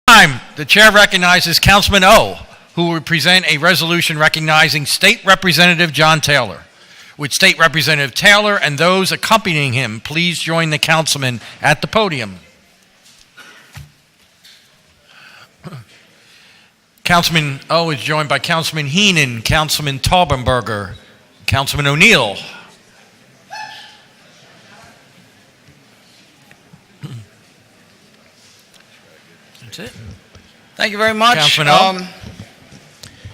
The chair recognizes Councilman Oh, who will present a resolution recognizing State Representative John Taylor. Would State Representative Taylor and those accompanying him please join the councilman at the podium? Councilman O is joined by Councilman Heenan, Councilman Taubenberger, Councilman O'Neill. That's it. Thank you very much. Councilman O.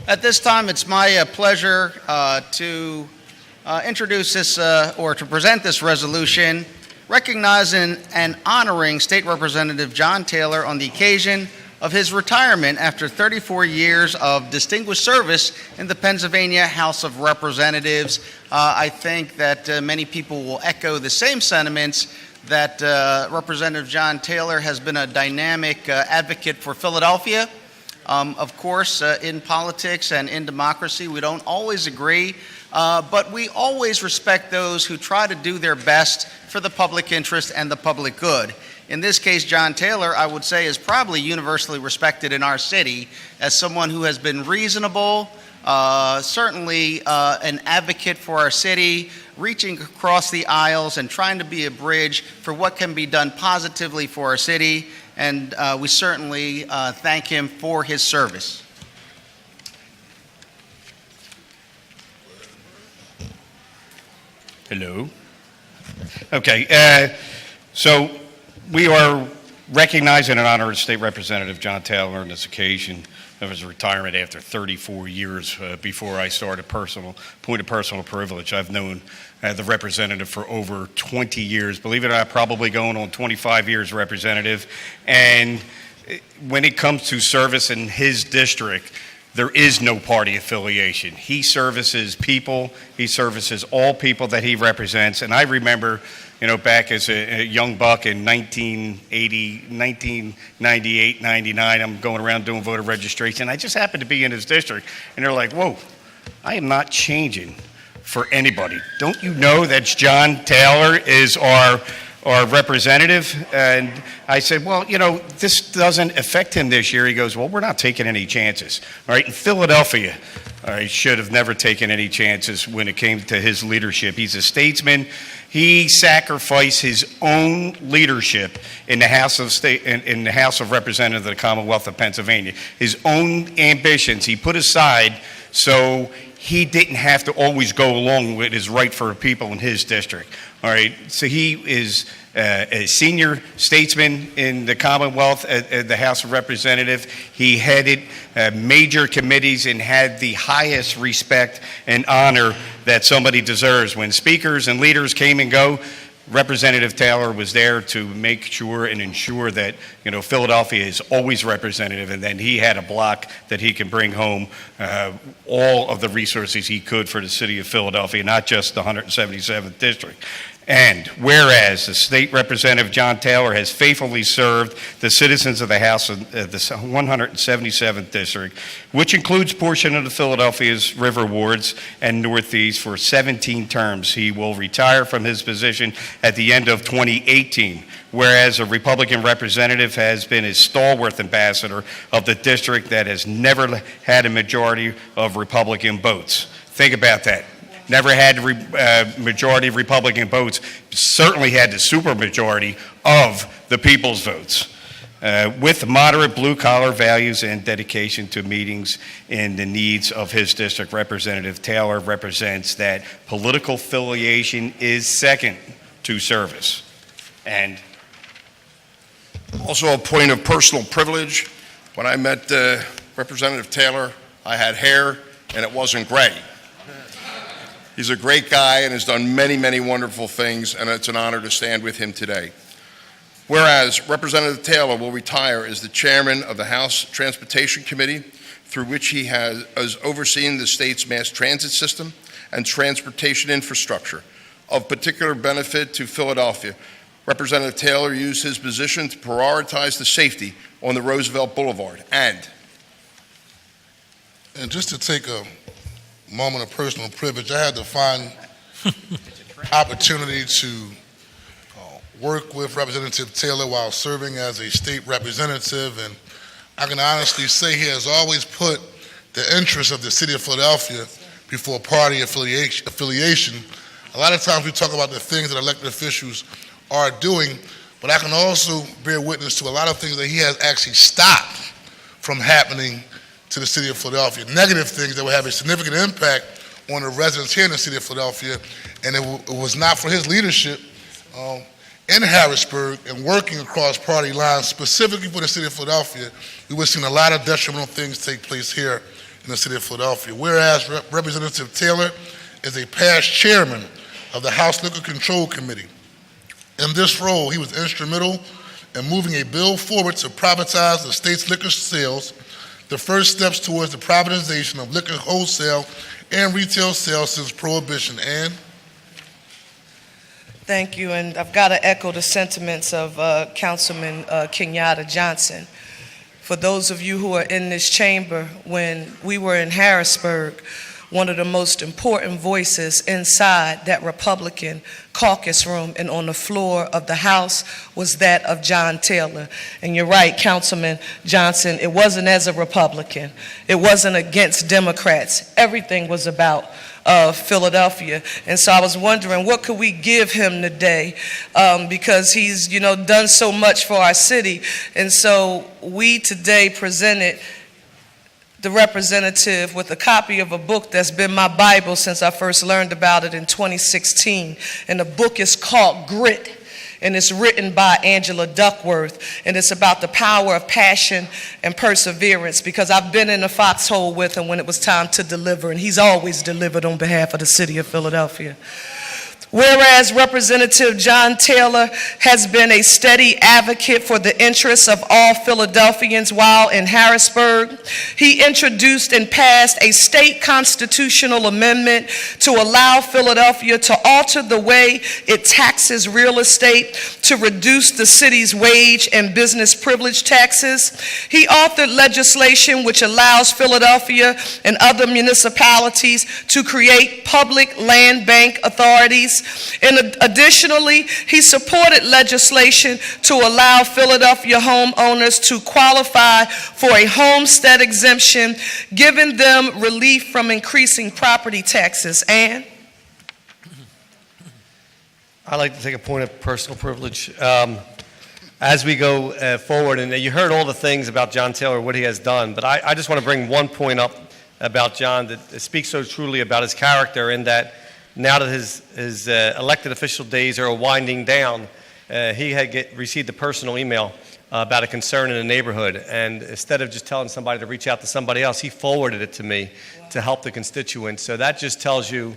At this time, it's my pleasure to introduce this or to present this resolution recognizing and honoring State Representative John Taylor on the occasion of his retirement after 34 years of distinguished service in the Pennsylvania House of Representatives. I think that many people will echo the same sentiments that Representative John Taylor has been a dynamic advocate for Philadelphia. Of course, in politics and in democracy, we don't always agree, but we always respect those who try to do their best for the public interest and the public good. In this case, John Taylor, I would say, is probably universally respected in our city as someone who has been reasonable, certainly an advocate for our city, reaching across the aisles and trying to be a bridge for what can be done positively for our city. And we certainly thank him for his service. Hello. Okay, so we are recognizing and honoring State Representative John Taylor on this occasion of his retirement after 34 years before I started point of personal privilege. I've known the representative for over 20 years, believe it or not, probably going on 25 years representative. And when it comes to service in his district, there is no party affiliation. He services people, he services all people that he represents. And I remember, back as a young buck in 1998, 99, I'm going around doing voter registration. I just happened to be in his district, and they're like, whoa, I am not changing for anybody. Don't you know that John Taylor is our representative? And I said, well, this doesn't affect him this year. He goes, well, we're not taking any chances. All right, in Philadelphia, I should have never taken any chances when it came to his leadership. He's a statesman. He sacrificed his own leadership in the House of Representatives of the Commonwealth of Pennsylvania. His own ambitions he put aside so he didn't have to always go along with his right for people in his district. All right, so he is a senior statesman in the Commonwealth at the House of Representatives. He headed major committees and had the highest respect and honor that somebody deserves. When speakers and leaders came and go, Representative Taylor was there to make sure and ensure that Philadelphia is always representative, and then he had a block that he can bring home all of the resources he could for the city of Philadelphia, not just the 177th district. And whereas the State Representative John Taylor has faithfully served the citizens of the House of the 177th District, which includes portion of the Philadelphia's River Wards and Northeast, for 17 terms, he will retire from his position at the end of 2018. Whereas a Republican representative has been a stalwart ambassador of the district that has never had a majority of Republican votes. Think about that. Never had majority of Republican votes, certainly had the supermajority of the people's votes. With moderate blue-collar values and dedication to meetings and the needs of his district, Representative Taylor represents that political affiliation is second to service. And also a point of personal privilege. When I met Representative Taylor, I had hair and it wasn't gray. He's a great guy and has done many, many wonderful things, and it's an honor to stand with him today. Whereas Representative Taylor will retire as the chairman of the House Transportation Committee, through which he has overseen the state's mass transit system and transportation infrastructure. Of particular benefit to Philadelphia, Representative Taylor used his position to prioritize the safety on the Roosevelt Boulevard. And just to take a moment of personal privilege, I had to find opportunity to work with Representative Taylor while serving as a state representative, and I can honestly say he has always put the interests of the city of Philadelphia before party affiliation. A lot of times we talk about the things that elected officials are doing, but I can also bear witness to a lot of things that he has actually stopped from happening to the city of Philadelphia. Negative things that would have a significant impact on the residents here in the city of Philadelphia, and it was not for his leadership in Harrisburg and working across party lines specifically for the city of Philadelphia, we would have seen a lot of detrimental things take place here in the city of Philadelphia. Whereas Representative Taylor is a past chairman of the House Liquor Control Committee. In this role, he was instrumental in moving a bill forward to privatize the state's liquor sales, the first steps towards the privatization of liquor wholesale and retail sales since Prohibition. And thank you, and I've got to echo the sentiments of Councilman Kenyatta Johnson. For those of you who are in this chamber, when we were in Harrisburg, one of the most important voices inside that Republican caucus room and on the floor of the House was that of John Taylor. And you're right, Councilman Johnson, it wasn't as a Republican. It wasn't against Democrats. Everything was about Philadelphia. And so I was wondering, what could we give him today? Because he's, done so much for our city. And so we today presented the representative with a copy of a book that's been my Bible since I first learned about it in 2016. And the book is called Grit, and it's written by Angela Duckworth, and it's about the power of passion and perseverance, because I've been in the foxhole with him when it was time to deliver, and he's always delivered on behalf of the city of Philadelphia. Whereas Representative John Taylor has been a steady advocate for the interests of all Philadelphians while in Harrisburg, he introduced and passed a state constitutional amendment to allow Philadelphia to alter the way it taxes real estate to reduce the city's wage and business privilege taxes. He authored legislation which allows Philadelphia and other municipalities to create public land bank authorities. And additionally, he supported legislation to allow Philadelphia homeowners to qualify for a homestead exemption, giving them relief from increasing property taxes. And I'd like to take a point of personal privilege. As we go forward, and you heard all the things about John Taylor, what he has done, but I just want to bring one point up about John that speaks so truly about his character, in that now that his elected official days are winding down, he had received a personal email about a concern in the neighborhood, and instead of just telling somebody to reach out to somebody else, he forwarded it to me to help the constituents. So that just tells you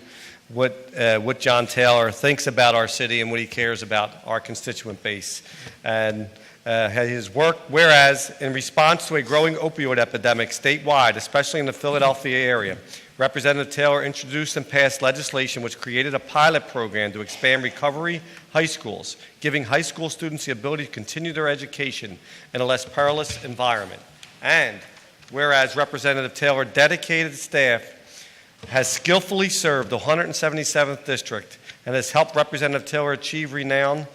what John Taylor thinks about our city and what he cares about our constituent base. And his work, whereas in response to a growing opioid epidemic statewide, especially in the Philadelphia area, Representative Taylor introduced and passed legislation which created a pilot program to expand recovery high schools, giving high school students the ability to continue their education in a less perilous environment. And whereas Representative Taylor dedicated staff has skillfully served the 177th District and has helped Representative Taylor achieve renown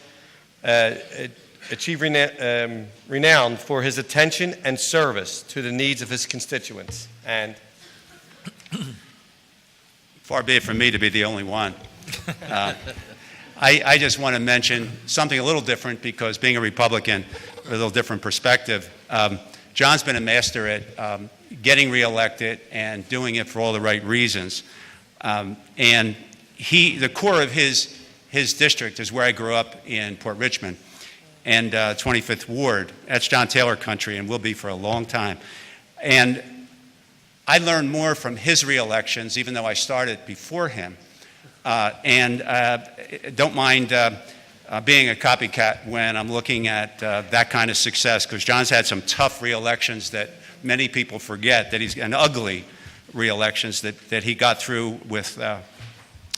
for his attention and service to the needs of his constituents. And far be it from me to be the only one. I just want to mention something a little different, because being a Republican, a little different perspective. John's been a master at getting reelected and doing it for all the right reasons. And the core of his district is where I grew up in Port Richmond, and 25th Ward. That's John Taylor country and will be for a long time. And I learned more from his re-elections, even though I started before him. And don't mind being a copycat when I'm looking at that kind of success, because John's had some tough re-elections that many people forget, and ugly re-elections that he got through with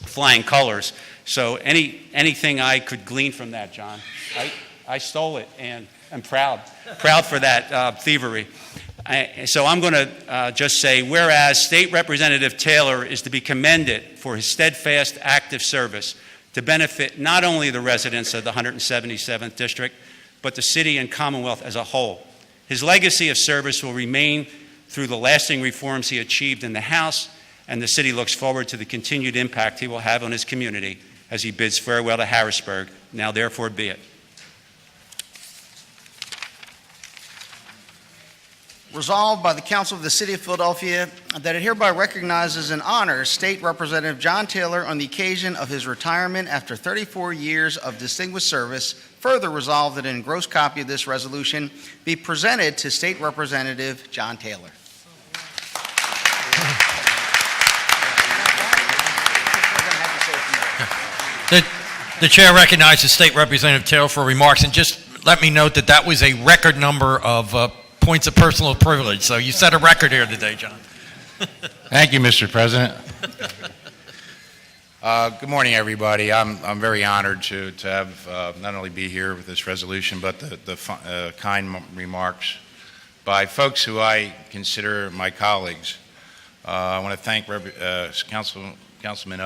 flying colors. So anything I could glean from that, John, I stole it, and I'm proud for that thievery. So I'm going to just say, whereas State Representative Taylor is to be commended for his steadfast, active service to benefit not only the residents of the 177th District, but the city and Commonwealth as a whole. His legacy of service will remain through the lasting reforms he achieved in the House, and the city looks forward to the continued impact he will have on his community as he bids farewell to Harrisburg. Now therefore be it. Resolved by the Council of the City of Philadelphia that it hereby recognizes and honors State Representative John Taylor on the occasion of his retirement after 34 years of distinguished service. Further resolved that an engrossed copy of this resolution be presented to State Representative John Taylor. The chair recognizes State Representative Taylor for remarks, and just let me note that that was a record number of points of personal privilege. So you set a record here today, John. Thank you, Mr. President. Good morning, everybody. I'm very honored to have not only be here with this resolution, but the kind remarks by folks who I consider my colleagues. I want to thank Councilman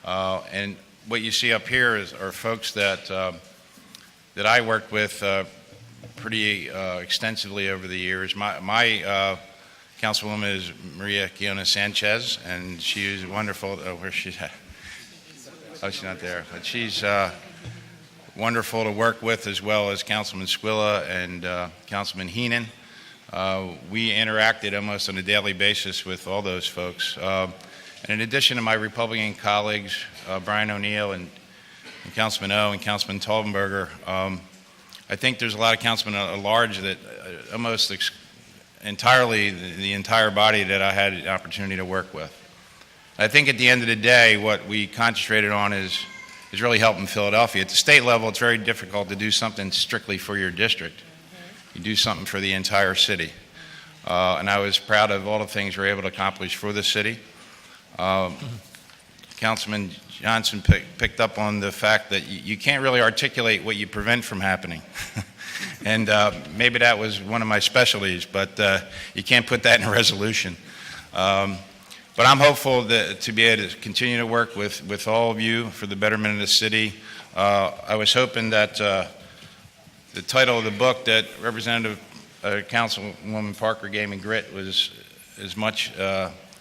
Oh, and what you see up here are folks that I worked with pretty extensively over the years. My councilwoman is Maria Quiona Sanchez, and she is wonderful. Where's she at? Oh, she's not there. But she's wonderful to work with, as well as Councilman Squilla and Councilman Heenan. We interacted almost on a daily basis with all those folks. And in addition to my Republican colleagues, Brian O'Neill and Councilman O and Councilman Tolbenberger, I think there's a lot of councilmen at large that almost entirely the entire body that I had the opportunity to work with. I think at the end of the day, what we concentrated on is really helping Philadelphia. At the state level, it's very difficult to do something strictly for your district. You do something for the entire city. And I was proud of all the things we were able to accomplish for the city. Councilman Johnson picked up on the fact that you can't really articulate what you prevent from happening. And maybe that was one of my specialties, but you can't put that in a resolution. But I'm hopeful to be able to continue to work with all of you for the betterment of the city. I was hoping that the title of the book that Representative Councilwoman Parker gave me, Grit, was as much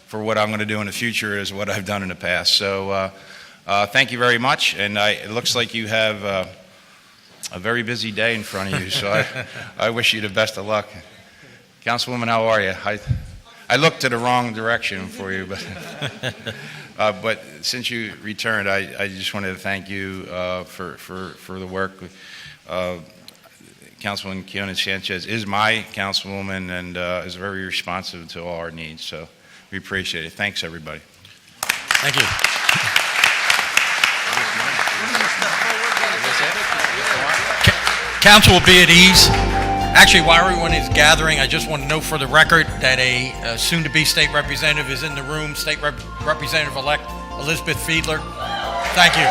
for what I'm going to do in the future as what I've done in the past. So thank you very much, and it looks like you have a very busy day in front of you, so I wish you the best of luck. Councilwoman, how are you? I looked to the wrong direction for you, but since you returned, I just wanted to thank you for the work. Councilwoman Quiona Sanchez is my councilwoman and is very responsive to all our needs, so we appreciate it. Thanks, everybody. Thank you. Council will be at ease. Actually, while everyone is gathering, I just want to note for the record that a soon-to-be state representative is in the room, State Representative-elect Elizabeth Fiedler. Thank you.